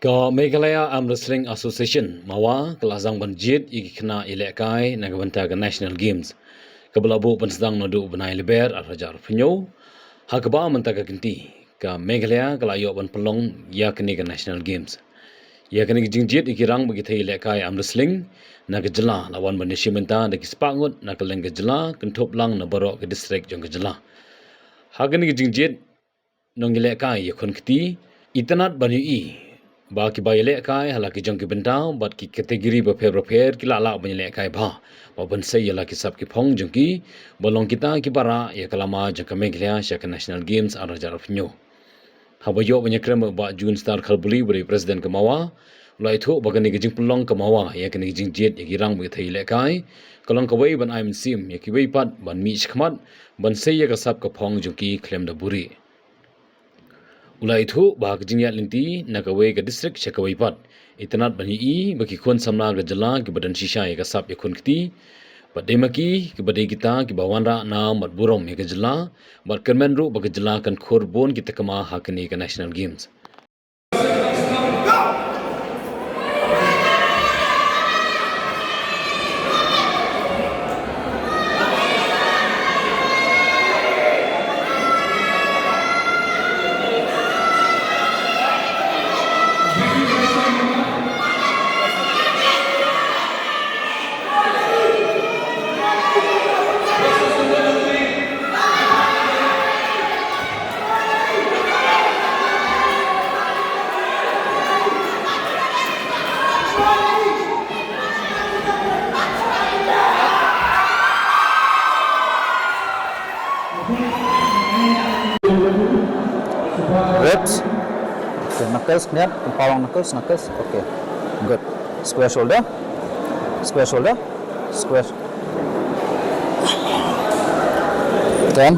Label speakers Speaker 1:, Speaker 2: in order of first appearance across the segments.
Speaker 1: Ko Meghalaya Arm Wrestling Association mawa kelasang banjit iki kena ilekai nagabanta ke National Games. Kebelabu pensedang nodu benai leber arajar penyo. Hakba mentaka kenti ke Meghalaya kelayo ban pelong ya kini ke National Games. Ya kini jingjit iki rang bagi thai ilekai Arm Wrestling na kejela lawan banisi menta na kispangut na keleng kejela kentop lang na barok ke distrik jong kejela. Hakini jingjit nong ilekai yakun keti itanat banyu i ba ki ba yelek kai hala ki jong ki bentau bat ki kategori berper ki la ban yelek kai ba ban sai yala ki sab ki phong jong ki bolong kita ki bara ya kalama jong ka Meghalaya sya National Games ara jar pnyo habayo banya krem ba Jun Star Khalbuli beri presiden kemawa lai thu bagani ki jing pelong kemawa ya kini jing jet ya girang bi thai lek kai kalong ka wei ban aim sim ya ki wei pat ban mi khmat ban sai ya ka sab ka phong jong ki klem da buri Ulai itu bahag jingya linti nakawai ke distrik Syakawai Pat. Itanat bani i bagi kun samna ke jela ke badan shisha ya kasap ya kun keti. Badai maki ke badai kita ke bawan ra na mat burom ya ke jela. Bat kermen ru bagi jela kan korbon kita kema hakini ke National Games.
Speaker 2: Reps. Okay, knuckles, knee, empowering knuckles. Okay, good. Square shoulder, square. Turn.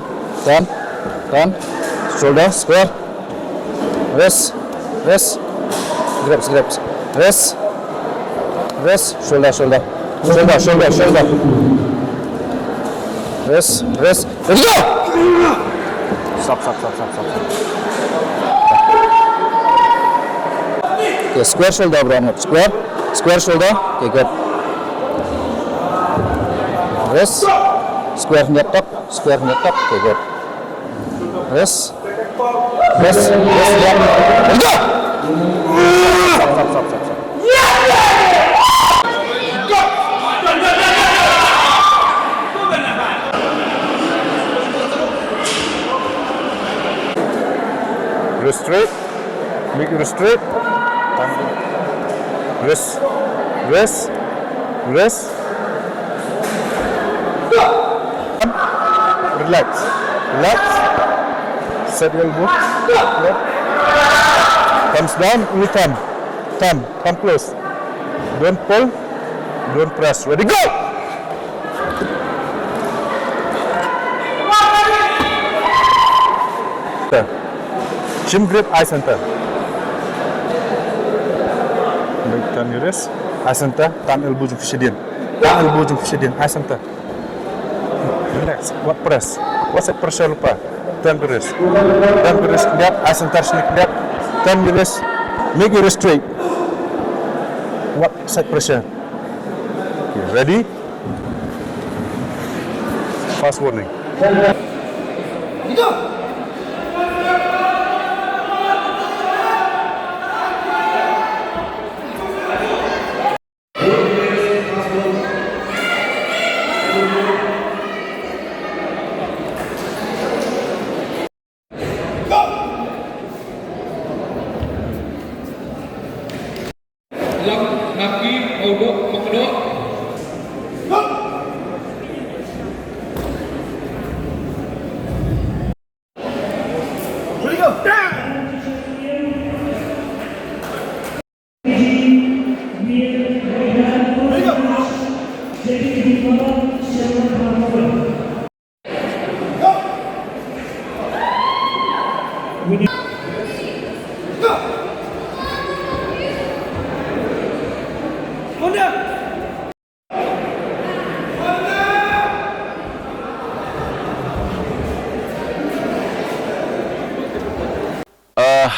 Speaker 2: Shoulder, square. Wrist. Grips. Wrist, shoulder. Wrist. Ready, go! Stop. Okay, square shoulder, bro. Square shoulder. Okay, good. Wrist. Square knee top. Okay, good. Wrist. Yeah. Go! Stop. Wrist straight. Make it straight. Wrist. Relax. Set your elbow. Thumbs down. Only thumb. Come close. Don't pull. Don't press. Ready, go! Chin grip, eye center. Turn your wrist, eye center. Turn elbow jump fishidin. Eye center. Relax. What press? What's the pressure lupa? Turn the wrist. Lihat, eye center sneak. Lihat. Turn your wrist. Make your wrist straight. What side pressure? Okay, ready? Fast warning. Go!
Speaker 3: Kaki uduk mengaduk. Ready, go.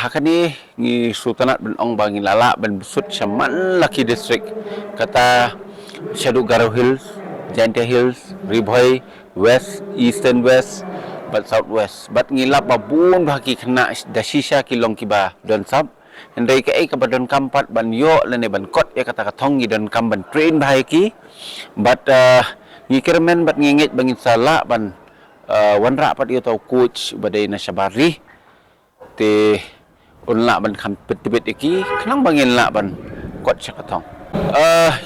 Speaker 3: hakani ngi Sultanat ben ong bangi lala ben besut Shaman Lucky District kata Shaduk Garo Hills, Jaintia Hills, Ribhoi, West, Eastern West, but Southwest. But ngilap babun bagi kena dasisha kilong kiba don sab. Hendai ke ai ka don kampat ban yo lene ban kot ya kata katong ngi don kam ban train bahai ki. But ngi kermen bat ngingit bangin sala ban wanra pat yo tau coach badai na Syabari. Te unla ban kam pet-pet iki kenang bangin la ban kot syakatong.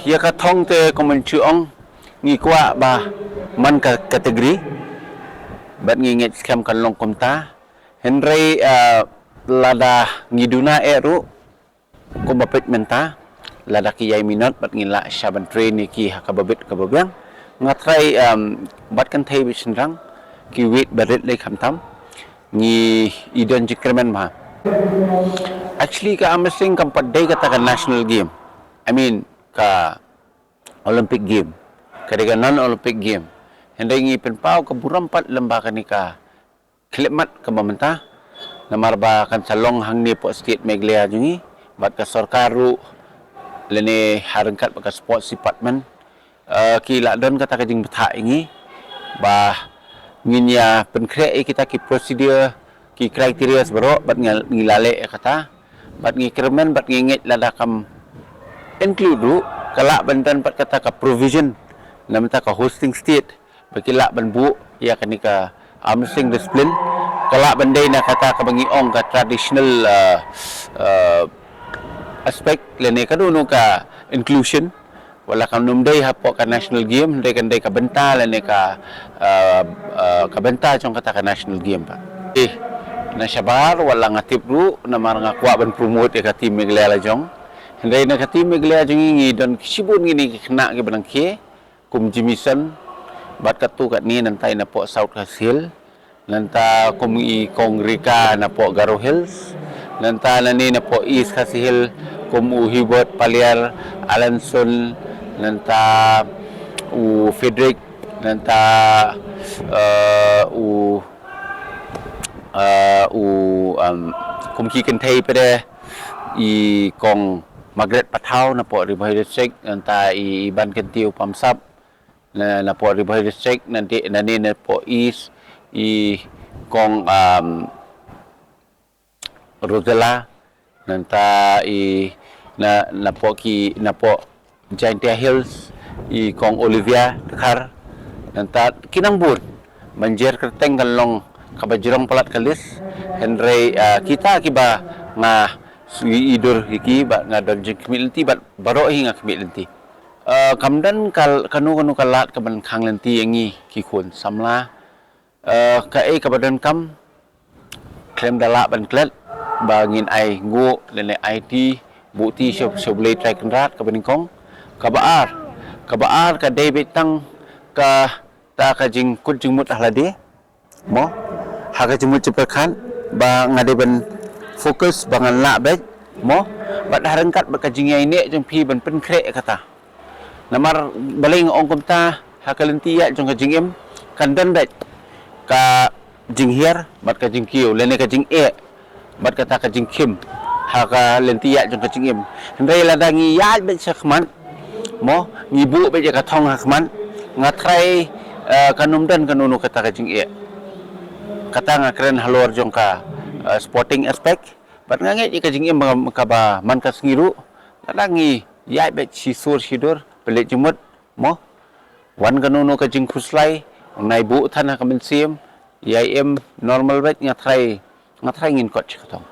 Speaker 3: Ya katong te komen chuong ngi kwa ba man ka kategori bat ngingit skam kan long komta Henry lada ngiduna eru ko bapet menta lada ki yai minot bat ngila syaban train ki hakababit kababyang ngatrai bat kan thai bisnrang ki wit barit le khamtam ni idon jikremen ma actually ka amsing kam padai kata ka national game I mean ka Olympic game kadega non Olympic game hendai ngi penpau ka burampat lembaga ni ka khlemat ka mamenta namarba kan salong hangni po state meglea jungi bat ka sarkaru lene harangkat ka sports department ki la don kata ka jing betha ingi ba nginya penkre kita ki procedure ki kriteria sebero bat ngilale kata bat ngi kermen bat ngingit lada kam include kala bantan pat kata ka provision namenta ka hosting state bakila ban bu ya kanika amsing discipline kala bandai na kata ka bangiong ka traditional aspect lene kaduno ka inclusion wala kam numday hapo ka national game ndai kandai ka benta lene ka benta jong kata ka national game pa na Syabar wala ngatip ru na marang akwa ban promote ka team Meglea jong ndai na ka team Meglea jong ngi don sibun ngini kena ke benang ke kum Jimison bat katu kat ni nantai na po South Hill nanta kum i Kongrika na po Garo Hills nanta na ni na po East Hill kum u Hubert Paliar Alanson nanta u Frederick nanta kum ki kentai pada i kong Margaret Patau na po Ribhoi District nanta i Ban Kentiu Pamsap na po Ribhoi District nanti nani na po East i kong Rosella nanta i na po Jaintia Hills i kong Olivia Dekar nanta kinangbun banjir kerteng kalong kabajirong palat kalis Henry kita kiba nga idur iki ba nga don community bat baro hinga community kamdan kanu kalat kaban khang lenti yangi ki khun samla ka e kabadan kam klem dala ban klet bangin ai ngu lene IT buti shoblei track rat kaban kong kabaar ka David tang ka ta ka jing kut jing mut ahlade mo haga jimut ceperkan ba ngade ban fokus bangan la bet mo bat harangkat bakajing ini jong pi ban pen kre kata namar baling ong komta hakalenti ya jong kajing em kandan bet ka jing hier bat kajing kiu lene kajing e bat kata kajing kim hakalenti ya jong kajing em hendai ladangi ya bet sakman mo ngibu bet ka thong hakman ngatrai kanumdan kanunu kata kajing e kata ngakren halor jong ka sporting aspect bat nganget ika jing im ka ba man ka sengiru ladangi yai bet sisur sidur pelik jemut mo wan kanunu ka jing khuslai nai bu than ka mensim yai em normal bet ngatrai ngin kot katong